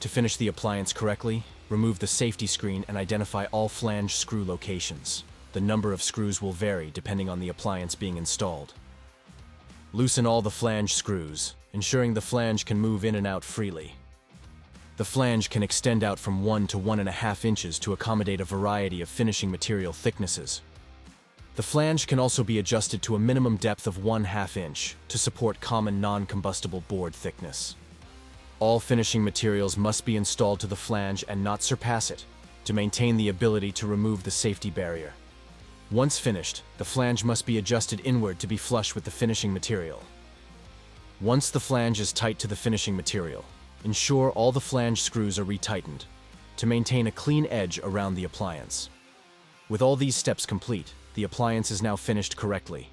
To finish the appliance correctly, remove the safety screen and identify all flange screw locations. The number of screws will vary depending on the appliance being installed. Loosen all the flange screws, ensuring the flange can move in and out freely. The flange can extend out from 1 to 1.5 inches to accommodate a variety of finishing material thicknesses. The flange can also be adjusted to a minimum depth of 1/2 inch to support common non-combustible board thickness. All finishing materials must be installed to the flange and not surpass it to maintain the ability to remove the safety barrier. Once finished, the flange must be adjusted inward to be flush with the finishing material. Once the flange is tight to the finishing material, ensure all the flange screws are retightened to maintain a clean edge around the appliance. With all these steps complete, the appliance is now finished correctly.